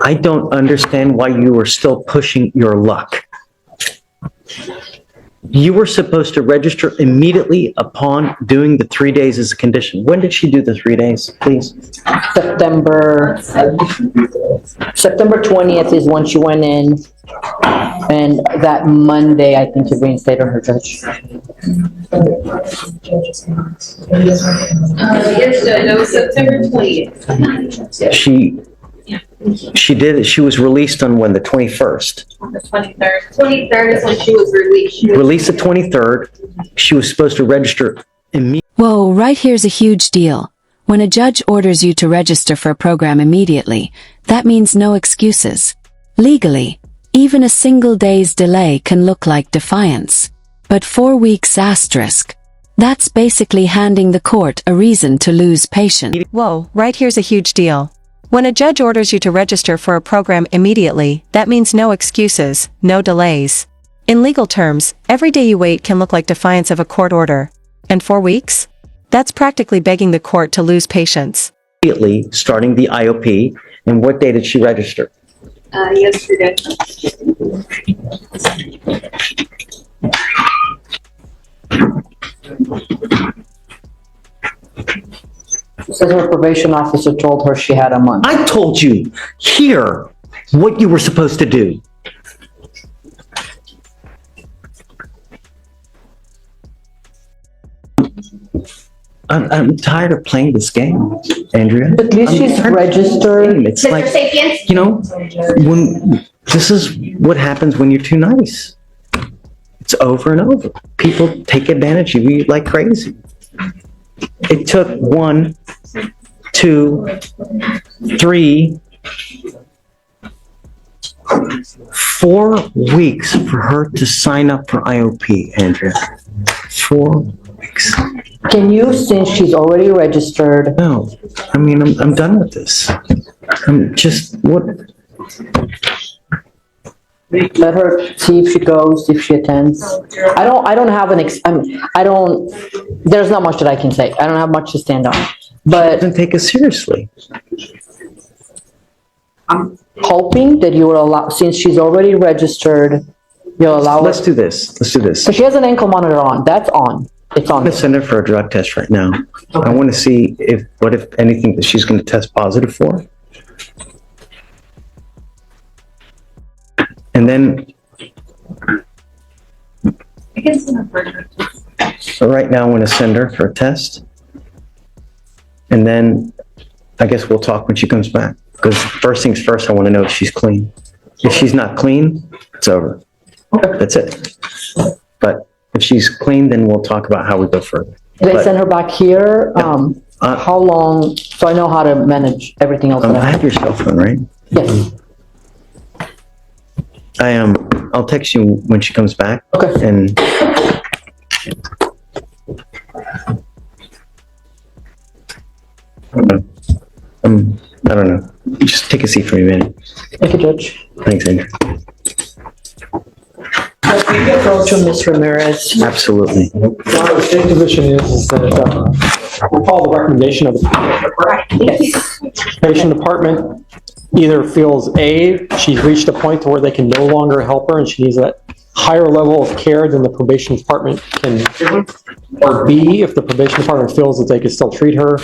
I don't understand why you are still pushing your luck. You were supposed to register immediately upon doing the 3 days as a condition. When did she do the 3 days, please? September 20th is when she went in, and that Monday, I think, she reinstated her judge. Yes, Judge, it was September 20th. She did it. She was released on when, the 21st? The 23rd. 23rd is when she was released. Released the 23rd. She was supposed to register immediately. Whoa, right here's a huge deal. When a judge orders you to register for a program immediately, that means no excuses. Legally, even a single day's delay can look like defiance. But 4 weeks asterisk. That's basically handing the court a reason to lose patience. Whoa, right here's a huge deal. When a judge orders you to register for a program immediately, that means no excuses, no delays. In legal terms, every day you wait can look like defiance of a court order. And 4 weeks? That's practically begging the court to lose patience. Immediately starting the IOP. And what day did she register? Yesterday. Says her probation officer told her she had a month. I told you here what you were supposed to do. I'm tired of playing this game, Andrea. At least she's registered. It's like, you know, when this is what happens when you're too nice. It's over and over. People take advantage of you like crazy. It took 1, 2, 3, 4 weeks for her to sign up for IOP, Andrea. 4 weeks. Can you, since she's already registered? No, I mean, I'm done with this. I'm just, what? Let her see if she goes, if she attends. I don't have there's not much that I can say. I don't have much to stand on. But Doesn't take us seriously. I'm hoping that you will allow, since she's already registered, you'll allow her. Let's do this. Let's do this. So she has an ankle monitor on. That's on. It's on. I'm going to send her for a drug test right now. Okay. I want to see what if anything that she's going to test positive for. And then, so right now I'm going to send her for a test. And then I guess we'll talk when she comes back. Because first things first, I want to know if she's clean. If she's not clean, it's over. That's it. But if she's clean, then we'll talk about how we go further. They send her back here. How long? So I know how to manage everything else. I have your cell phone, right? Yes. I'll text you when she comes back. Okay. And I don't know. Just take a seat for me a minute. Thank you, Judge. Thanks, Andrew. Go to Ms. Ramirez. Absolutely. The state position is that we'll follow the recommendation of the probation department. Either feels A, she's reached a point to where they can no longer help her and she needs that higher level of care than the probation department can give her, or B, if the probation department feels that they can still treat her,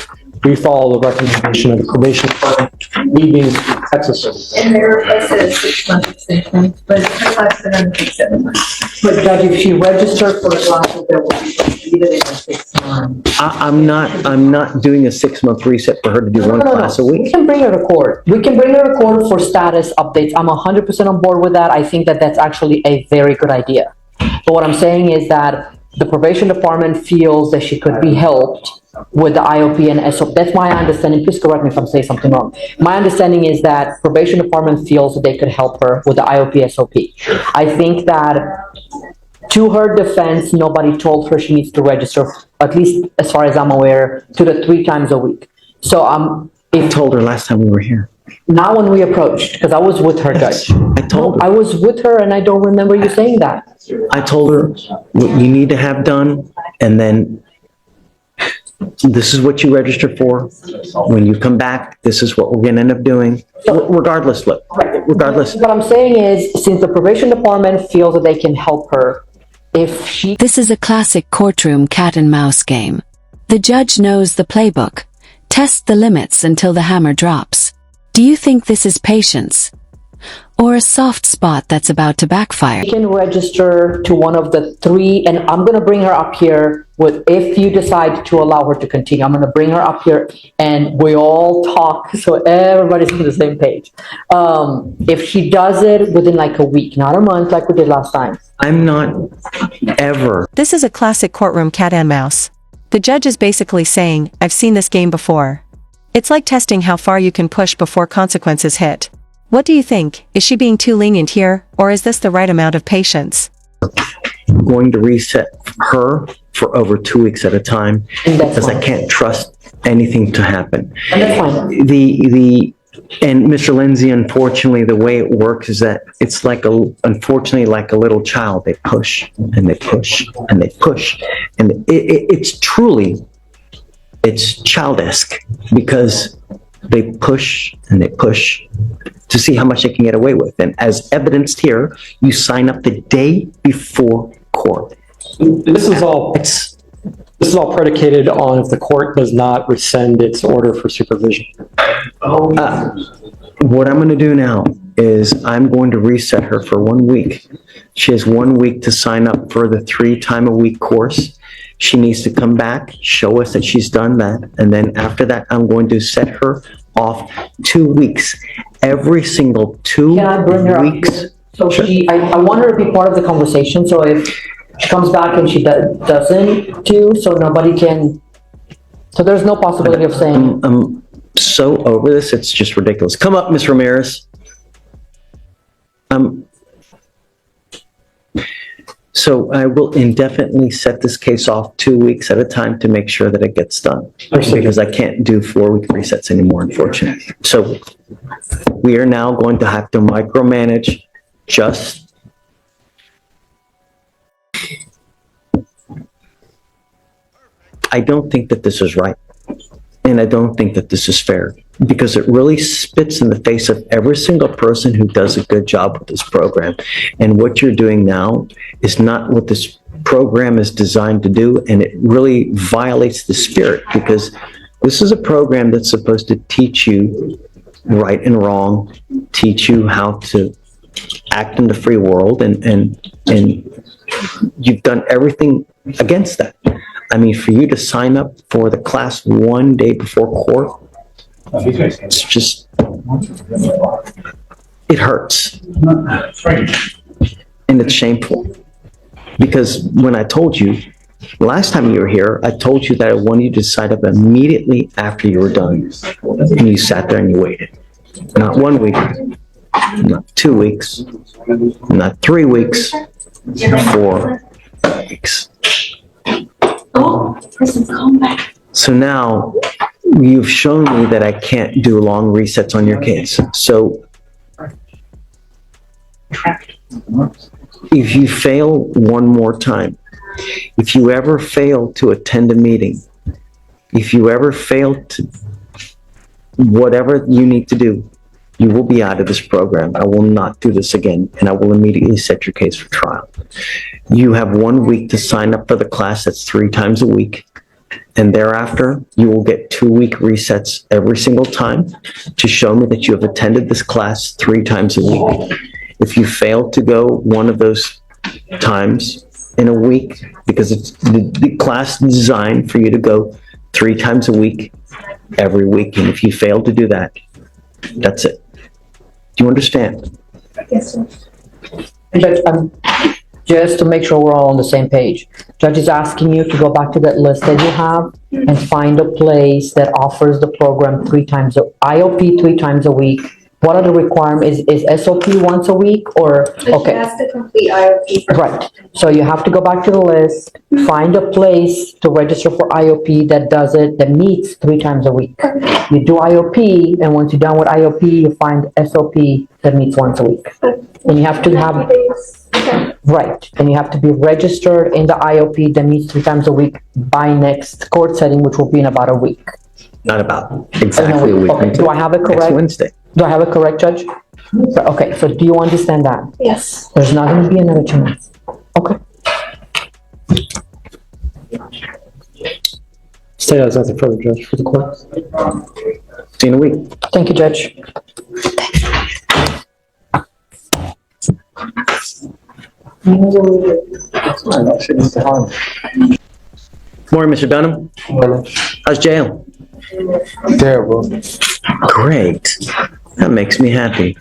we follow the recommendation of the probation department, we being Texas. And they requested a 6-month extension, but her last been under 7 months. But Judge, if she registered for classes, there will be leave it in 6 months. I'm not doing a 6-month reset for her to do one class a We week. can bring her to court. We can bring her to court for status updates. I'm 100% on board with that. I think that that's actually a very good idea. But what I'm saying is that the probation department feels that she could be helped with the IOP and SOP. That's my understanding. Please correct me if I'm saying something wrong. My understanding is that probation department feels that they could help her with the IOP SOP. I think that to her defense, nobody told her she needs to register, at least as far as I'm aware, 2 to 3 times a week. So I told her last time we were here. now when we approached, because I was with her, Judge. I told her. I was with her and I don't remember you saying that. I told her what you need to have done, and then this is what you registered for. When you come back, this is what we're gonna end up doing. Regardless, look, regardless. What I'm saying is, since the probation department feels that they can help her, if she This is a classic courtroom cat and mouse game. The judge knows the playbook. Test the limits until the hammer drops. Do you think this is patience? Or a soft spot that's about to backfire? can register to one of the three, and I'm gonna bring her up here with, if you decide to allow her to continue, I'm gonna bring her up here and we all talk so everybody's on the same page. If she does it within like a week, not a month like we did last time. I'm not ever, This is a classic courtroom cat and mouse. The judge is basically saying, I've seen this game before. It's like testing how far you can push before consequences hit. What do you think? Is she being too lenient here, or is this the right amount of patience? going to reset her for over 2 weeks at a time And that's because I fine. can't trust anything to happen. And that's fine. And Mr. Lindsay, unfortunately, the way it works is that it's unfortunately, like a little child. They push and they push and they push. And it's childish because they push and they push to see how much they can get away with. And as evidenced here, you sign up the day before court. This is all predicated on if the court does not rescind its order for supervision. What I'm going to do now is I'm going to reset her for 1 week. She has 1 week to sign up for the 3-time-a-week course. She needs to come back, show us that she's done that, and then after that, I'm going to set her off 2 weeks. Every single 2 Can I bring her up weeks. here? So I want her to be part of the conversation, so if she comes back and she doesn't do, so nobody can, so there's no possibility of saying, I'm so over this, it's just ridiculous. Come up, Ms. Ramirez. So I will indefinitely set this case off 2 weeks at a time to make sure that it gets done. Because I can't do 4-week resets anymore, unfortunately. So we are now going to have to micromanage just I don't think that this is right. And I don't think that this is fair because it really spits in the face of every single person who does a good job with this program. And what you're doing now is not what this program is designed to do. And it really violates the spirit because this is a program that's supposed to teach you right and wrong, teach you how to act in the free world. And you've done everything against that. I mean, for you to sign up for the class 1 day before court, it's just, it hurts. And it's shameful. Because when I told you, last time you were here, I told you that I wanted you to sign up immediately after you were done. And you sat there and you waited. Not 1 week, not 2 weeks, not 3 weeks, 4 weeks. Oh, person's come back. So now you've shown me that I can't do long resets on your case. So if you fail one more time, if you ever fail to attend a meeting, if you ever fail to whatever you need to do, you will be out of this program. I will not do this again, and I will immediately set your case for trial. You have 1 week to sign up for the class that's 3 times a week, and thereafter, you will get 2-week resets every single time to show me that you have attended this class 3 times a week. If you fail to go one of those times in a week, because it's the class is designed for you to go 3 times a week, every week, and if you fail to do that, that's it. Do you understand? Yes, sir. Judge, just to make sure we're all on the same page. Judge is asking you to go back to that list that you have and find a place that offers the program 3 times, IOP 3 times a week. What are the requirements? Is SOP once a week or, She okay, has to complete IOP first. right. So you have to go back to the list, find a place to register for IOP that does it, that meets 3 times a week. You do IOP, and once you're done with IOP, you find SOP that meets once a week. And you have to have, Right, and you have to be registered in the IOP that meets 3 times a week by next court setting, which will be in about a week. Not about exactly a week. Okay, do I have it Next correct? Wednesday. Do I have it correct, Judge? Okay, so do you understand that? Yes. There's not gonna be another 2 months. Okay. State has nothing further, Judge, for the court. See you in a week. Thank you, Judge. Morning, Mr. Dunham. How's jail? Terrible. Great. That makes me happy.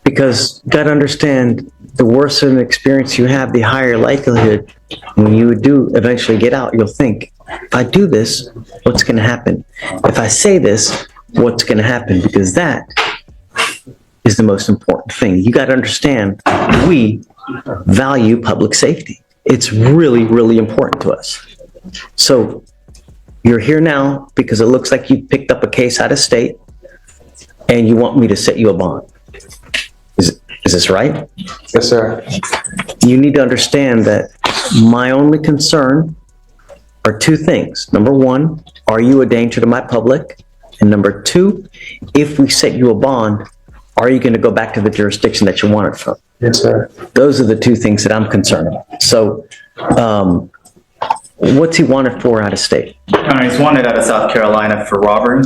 Because you gotta understand, the worse of an experience you have, the higher likelihood when you do eventually get out, you'll think, if I do this, what's gonna happen? If I say this, what's gonna happen? Because that is the most important thing. You gotta understand, we value public safety. It's really, really important to us. So you're here now because it looks like you picked up a case out of state and you want me to set you a bond. Is this right? Yes, sir. You need to understand that my only concern are 2 things. Number 1, are you a danger to my public? And number 2, if we set you a bond, are you going to go back to the jurisdiction that you wanted from? Yes, sir. Those are the 2 things that I'm concerned about. So, what's he wanted for out of state? He's wanted out of South Carolina for robbery.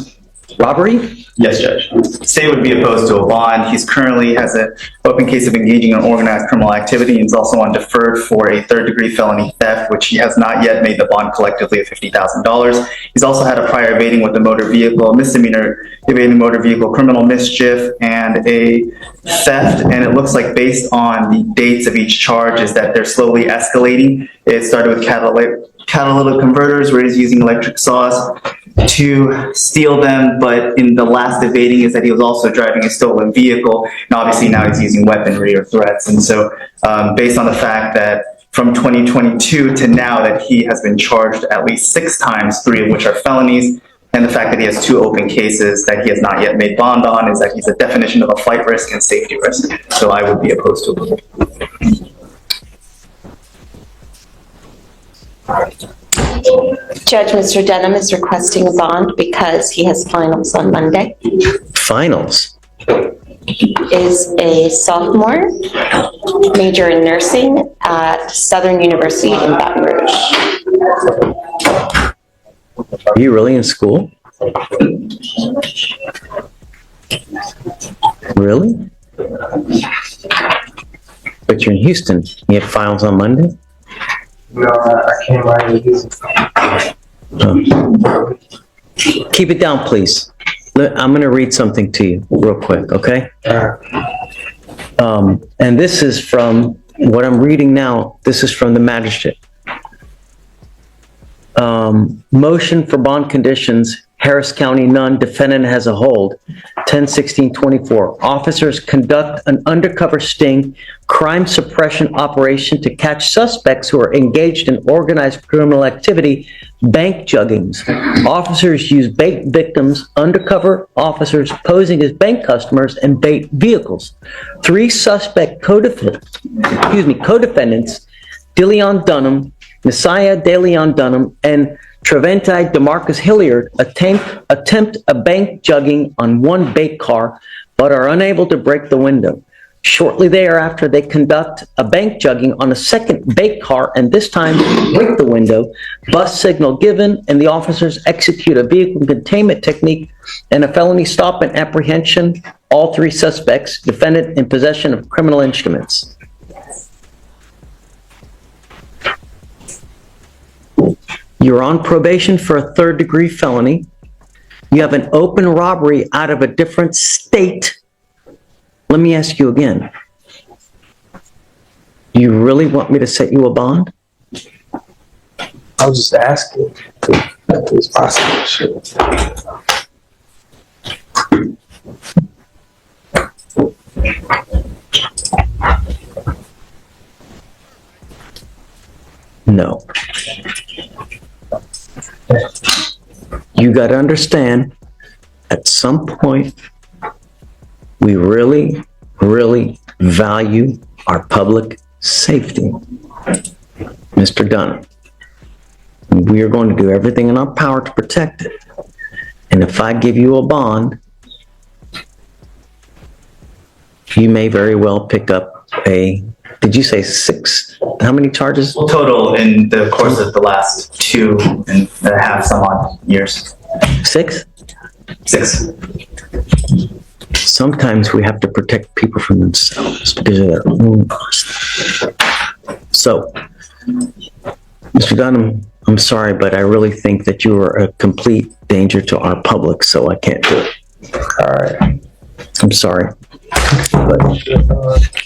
Robbery? Yes, Judge. State would be opposed to a bond. He's currently has an open case of engaging in organized criminal activity. He's also on deferred for a 3rd-degree felony theft, which he has not yet made the bond collectively of $50,000. He's also had a prior evading with a motor vehicle, misdemeanor evading motor vehicle, criminal mischief, and a theft. And it looks like based on the dates of each charge is that they're slowly escalating. It started with catalytic converters where he's using electric saws to steal them, but in the last evading is that he was also driving a stolen vehicle, and obviously now he's using weaponry or threats. And so based on the fact that from 2022 to now that he has been charged at least 6 times, 3 of which are felonies, and the fact that he has 2 open cases that he has not yet made bond on, is that he's a definition of a flight risk and safety risk. So I would be opposed to it. Judge, Mr. Denham is requesting a bond because he has finals on Monday. Finals? He is a sophomore, major in nursing at Southern University in Baton Rouge. Are you really in school? Really? But you're in Houston. You had finals on Monday? No, I can't write it. Keep it down, please. I'm going to read something to you real quick, okay? And this is from what I'm reading now. This is from the magistrate. Motion for bond conditions, Harris County, none. Defendant has a hold. 10/16/24. Officers conduct an undercover sting crime suppression operation to catch suspects who are engaged in organized criminal activity, bank juggings. Officers use bait victims, undercover officers posing as bank customers, and bait vehicles. 3 suspect co-defendants, DeLeon Dunham, Messiah DeLeon Dunham, and Treventi DeMarcus Hilliard attempt a bank jugging on 1 bait car, but are unable to break the window. Shortly thereafter, they conduct a bank jugging on a 2nd bait car and this time break the window. Bus signal given, and the officers execute a vehicle containment technique and a felony stop and apprehension. All 3 suspects, defendant in possession of criminal instruments. You're on probation for a 3rd-degree felony. You have an open robbery out of a different state. Let me ask you again. Do you really want me to set you a bond? I was just asking if it was possible. No. You got to understand, at some point, we really, really value our public safety. Mr. Dunn, we are going to do everything in our power to protect it. And if I give you a bond, you may very well pick up did you say 6? How many charges? Total in the course of the last 2.5 some odd years. 6? 6. Sometimes we have to protect people from themselves because of their own cost. So, Mr. Dunham, I'm sorry, but I really think that you are a complete danger to our public, so I can't do it. All right. I'm sorry. But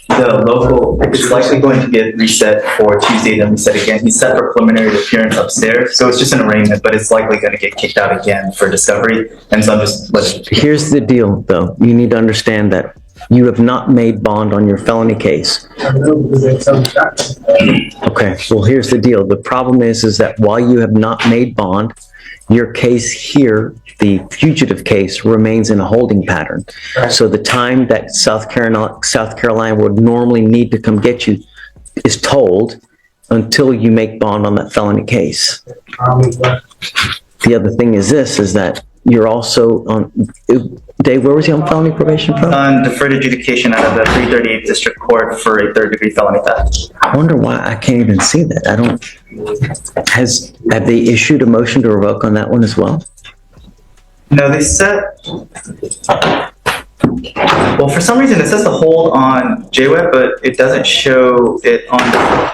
The local is likely going to get reset for Tuesday, then reset again. He's set for preliminary appearance upstairs, so it's just an arraignment, but it's likely going to get kicked out again for discovery. And so I'm just here's the deal, though. You need to understand that you have not made bond on your felony case. Okay, well, here's the deal. The problem is that while you have not made bond, your case here, the fugitive case, remains in a holding pattern. So the time that South Carolina would normally need to come get you is told until you make bond on that felony case. The other thing is that you're also on, Dave, where was he on felony probation from? on deferred adjudication out of the 338th District Court for a 3rd degree felony theft. I wonder why I can't even see that. Have they issued a motion to revoke on that one as well? No, they set. Well, for some reason it says to hold on JWeb, but it doesn't show it on.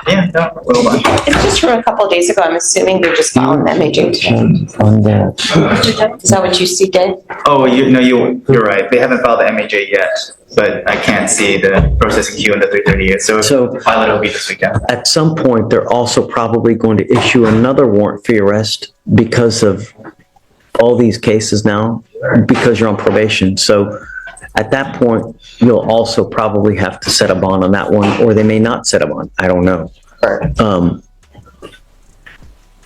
Yeah, no, hold on. It's just from a couple of days ago. I'm assuming they're just following MAJ today. On that. Is that what you see, Dave? Oh, you're right. They haven't filed the MAJ yet, but I can't see the processing queue in the 338. So if they file it, it'll be this weekend. At some point, they're also probably going to issue another warrant for your arrest because of all these cases now, because you're on probation. So at that point, you'll also probably have to set a bond on that one, or they may not set a bond. I don't know. All right.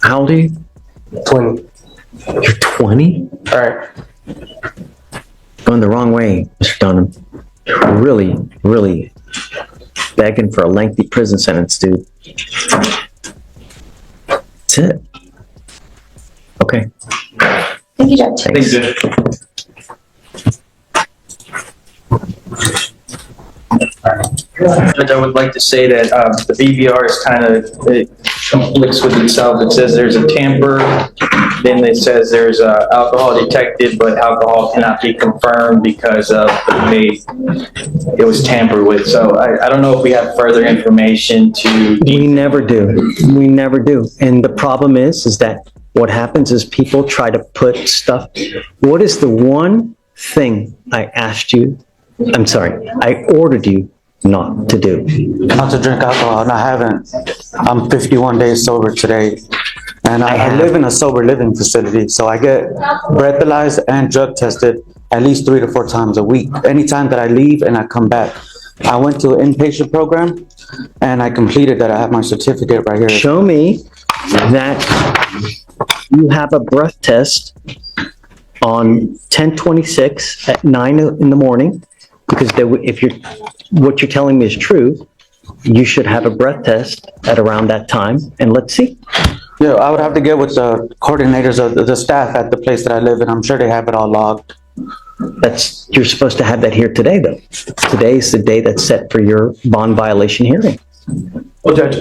How old are you? 20. You're 20? All right. Going the wrong way, Mr. Dunham. You're really, really begging for a lengthy prison sentence, dude. That's it. Okay. Thank you, Judge. Thanks, Judge. Judge, I would like to say that the BVR is it conflicts with itself. It says there's a tamper, then it says there's alcohol detected, but alcohol cannot be confirmed because of the way it was tampered with. So I don't know if we have further information to. We never do. We never do. And the problem is that what happens is people try to put stuff. What is the one thing I ordered you not to do? Not to drink alcohol, and I haven't. I'm 51 days sober today, and I live in a sober living facility, so I get breathalyzed and drug tested at least 3 to 4 times a week. Anytime that I leave and I come back, I went to an inpatient program, and I completed that. I have my certificate right here. Show me that you have a breath test on 10/26 at 9 in the morning, because what you're telling me is true. You should have a breath test at around that time, and let's see. Yeah, I would have to get with the coordinators of the staff at the place that I live in. I'm sure they have it all logged. You're supposed to have that here today, though. Today is the day that's set for your bond violation hearing. Well, Judge,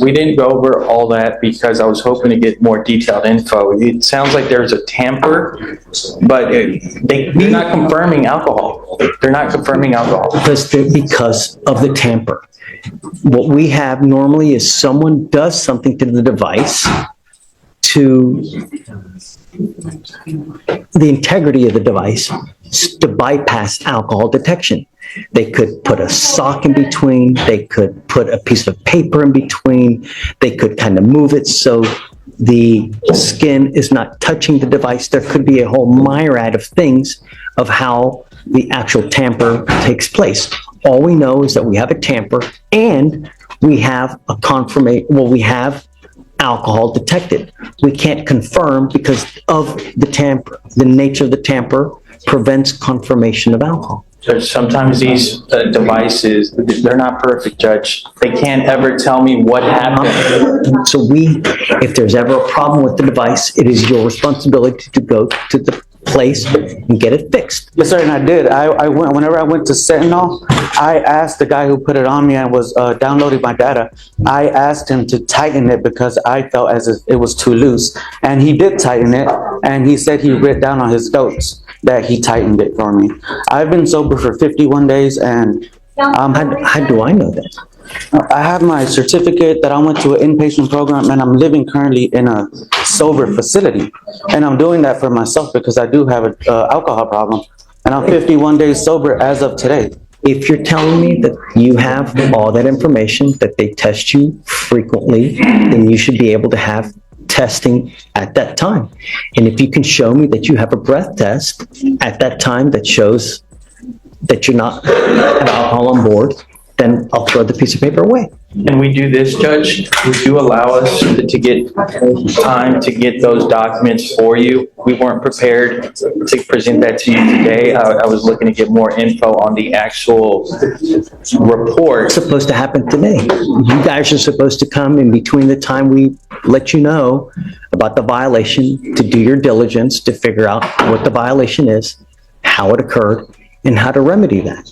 we didn't go over all that because I was hoping to get more detailed info. It sounds like there's a tamper, but they're not confirming alcohol. They're not confirming alcohol. Because of the tamper. What we have normally is someone does something to the device to the integrity of the device to bypass alcohol detection. They could put a sock in between, they could put a piece of paper in between, they could kind of move it so the skin is not touching the device. There could be a whole myriad of things of how the actual tamper takes place. All we know is that we have a tamper and we have we have alcohol detected. We can't confirm because of the tamper. The nature of the tamper prevents confirmation of alcohol. Judge, sometimes these devices, they're not perfect, Judge. They can't ever tell me what happened. So if there's ever a problem with the device, it is your responsibility to go to the place and get it fixed. Yes, sir, and I did. Whenever I went to Sentinel, I asked the guy who put it on me and was downloading my data, I asked him to tighten it because I felt as if it was too loose. And he did tighten it, and he said he wrote down on his notes that he tightened it for me. I've been sober for 51 days, and How do I know that? I have my certificate that I went to an inpatient program, and I'm living currently in a sober facility. And I'm doing that for myself because I do have an alcohol problem. And I'm 51 days sober as of today. If you're telling me that you have all that information, that they test you frequently, then you should be able to have testing at that time. And if you can show me that you have a breath test at that time that shows that you're not have alcohol on board, then I'll throw the piece of paper away. And we do this, Judge, we do allow us to get time to get those documents for you. We weren't prepared to present that to you today. I was looking to get more info on the actual report. It's supposed to happen today. You guys are supposed to come in between the time we let you know about the violation, to do your diligence, to figure out what the violation is, how it occurred, and how to remedy that.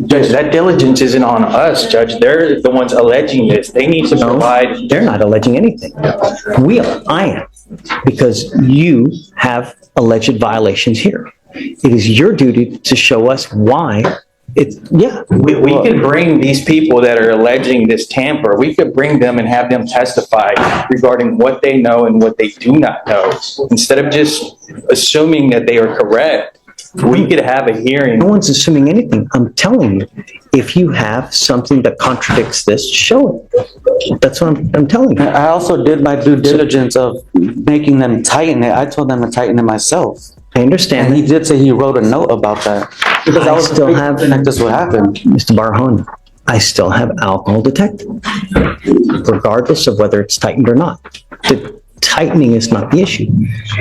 Judge, that diligence isn't on us, Judge. They're the ones alleging this. They need to provide. They're not alleging anything. I am, because you have alleged violations here. It is your duty to show us why We could bring these people that are alleging this tamper, we could bring them and have them testify regarding what they know and what they do not know. Instead of just assuming that they are correct, we could have a hearing. No one's assuming anything. I'm telling you, if you have something that contradicts this, show it. That's what I'm telling you. I also did my due diligence of making them tighten it. I told them to tighten it myself. I understand. And he did say he wrote a note about that. Because I was still that this would happen. Mr. Barahona, I still have alcohol detected, regardless of whether it's tightened or not. The tightening is not the issue.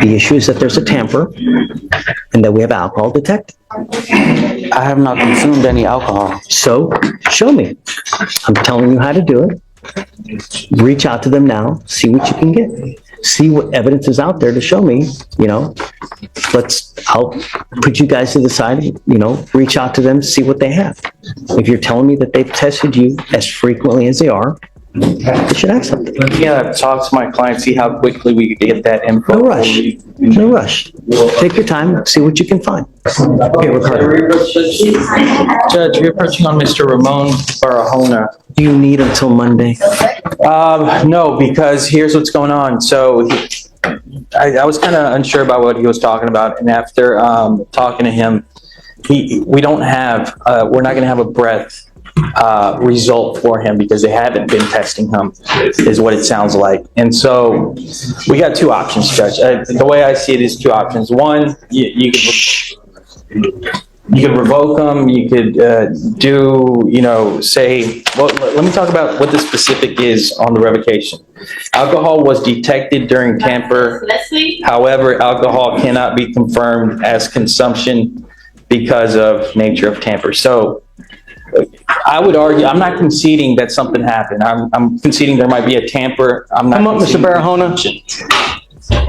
The issue is that there's a tamper and that we have alcohol detected. I have not consumed any alcohol. So show me. I'm telling you how to do it. Reach out to them now, see what you can get. See what evidence is out there to show me, I'll put you guys to the side, reach out to them, see what they have. If you're telling me that they've tested you as frequently as they are, they should have something. Yeah, talk to my client, see how quickly we could get that info. No rush. No rush. Take your time, see what you can find. Okay, Ricardo. Judge, you're approaching on Mr. Ramon Barahona. Do you need until Monday? No, because here's what's going on. So I was kind of unsure about what he was talking about, and after talking to him, we're not going to have a breath result for him because they haven't been testing him, is what it sounds like. And so we got two options, Judge. The way I see it is two options. One, you could revoke them, you could say, well, let me talk about what the specific is on the revocation. Alcohol was detected during tamper. However, alcohol cannot be confirmed as consumption because of nature of tamper. So I would argue, I'm not conceding that something happened. I'm conceding there might be a tamper. I'm not. Come up, Mr. Barahona.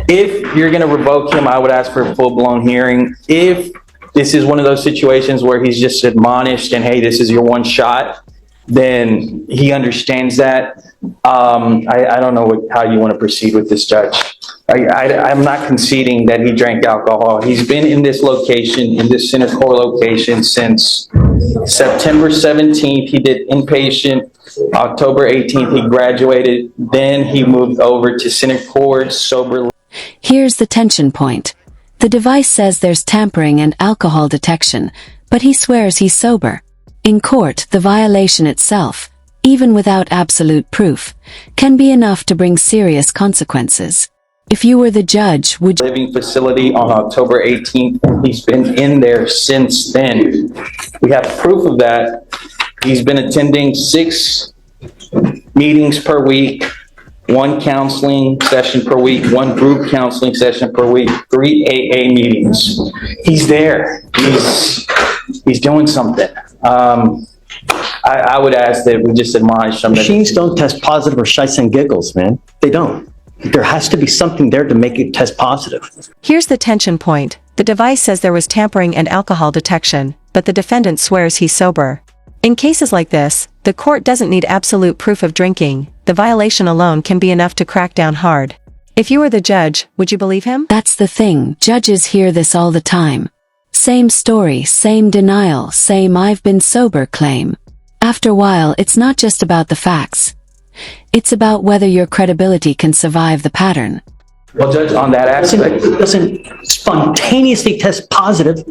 If you're going to revoke him, I would ask for a full-blown hearing. If this is one of those situations where he's just admonished and, hey, this is your one shot, then he understands that. I don't know how you want to proceed with this, Judge. I'm not conceding that he drank alcohol. He's been in this location, in this Center Core location since September 17th. He did inpatient. October 18th, he graduated. Then he moved over to Center Core sober. Here's the tension point. The device says there's tampering and alcohol detection, but he swears he's sober. In court, the violation itself, even without absolute proof, can be enough to bring serious consequences. If you were the judge, would you... Living facility on October 18th. He's been in there since then. We have proof of that. He's been attending 6 meetings per week, 1 counseling session per week, 1 group counseling session per week, 3 AA meetings. He's there. He's doing something. I would ask that we just admonish him. Machines don't test positive for shites and giggles, man. They don't. There has to be something there to make it test positive. Here's the tension point. The device says there was tampering and alcohol detection, but the defendant swears he's sober. In cases like this, the court doesn't need absolute proof of drinking. The violation alone can be enough to crack down hard. If you were the judge, would you believe him? That's the thing, judges hear this all the time. Same story, same denial, same "I've been sober" claim. After a while, it's not just about the facts. It's about whether your credibility can survive the pattern. Well, Judge, on that aspect, It doesn't spontaneously test positive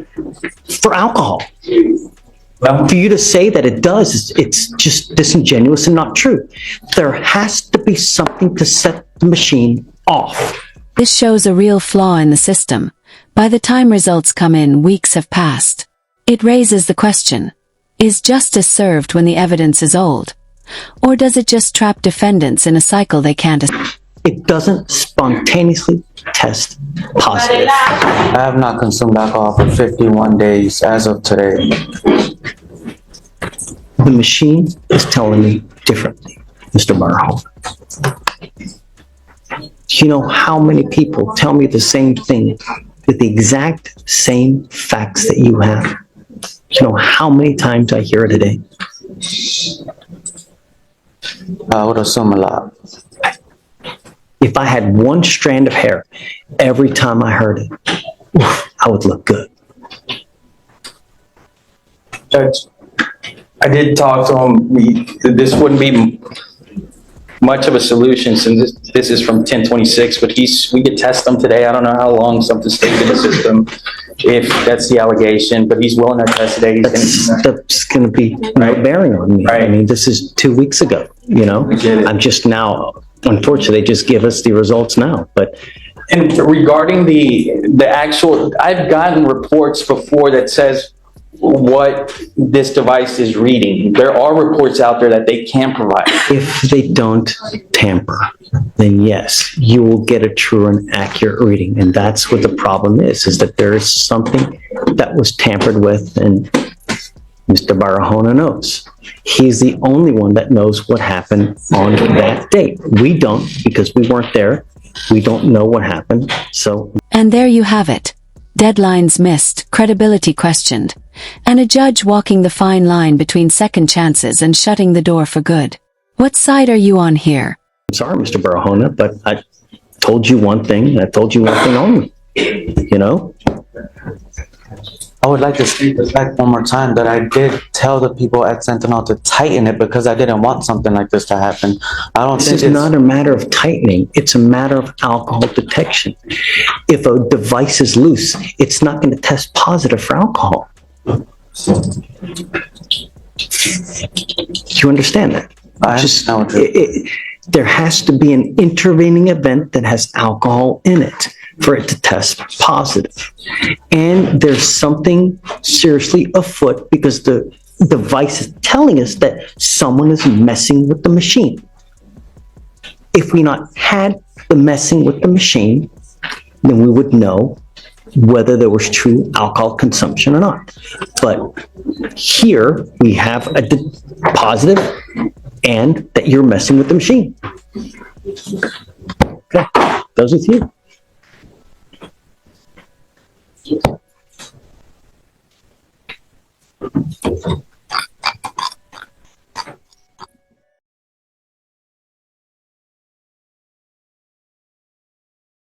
for alcohol. well, For you to say that it does, it's just disingenuous and not true. There has to be something to set the machine off. This shows a real flaw in the system. By the time results come in, weeks have passed. It raises the question, is justice served when the evidence is old? Or does it just trap defendants in a cycle they can't escape? It doesn't spontaneously test positive. I have not consumed alcohol for 51 days as of today. The machine is telling me differently, Mr. Barholt. You know how many people tell me the same thing with the exact same facts that you have? You know how many times I hear it a day? I would assume a lot. If I had one strand of hair every time I heard it, I would look good. Judge, I did talk to him. This wouldn't be much of a solution since this is from 1026, but we could test him today. I don't know how long something stays in the system, if that's the allegation, but he's willing to test today. That's going to be no bearing on me. Right. I mean, this is 2 weeks ago, you know? We get it. I'm just now, unfortunately, they just give us the results now, but And regarding the actual, I've gotten reports before that says what this device is reading. There are reports out there that they can provide. if they don't tamper, then yes, you will get a true and accurate reading. And that's what the problem is that there is something that was tampered with, and Mr. Barahona knows. He's the only one that knows what happened on that date. We don't, because we weren't there. We don't know what happened, so. And there you have it. Deadlines missed, credibility questioned, and a judge walking the fine line between second chances and shutting the door for good. What side are you on here? I'm sorry, Mr. Barahona, but I told you one thing, and I told you one thing only, you know? I would like to state the fact one more time that I did tell the people at Sentinel to tighten it because I didn't want something like this to happen. I don't This think is it's not a matter of tightening, it's a matter of alcohol detection. If a device is loose, it's not going to test positive for alcohol. Do you understand that? I understand what you're- There has to be an intervening event that has alcohol in it for it to test positive. And there's something seriously afoot because the device is telling us that someone is messing with the machine. If we not had the messing with the machine, then we would know whether there was true alcohol consumption or not. But here we have a positive and that you're messing with the machine. Okay, goes with you.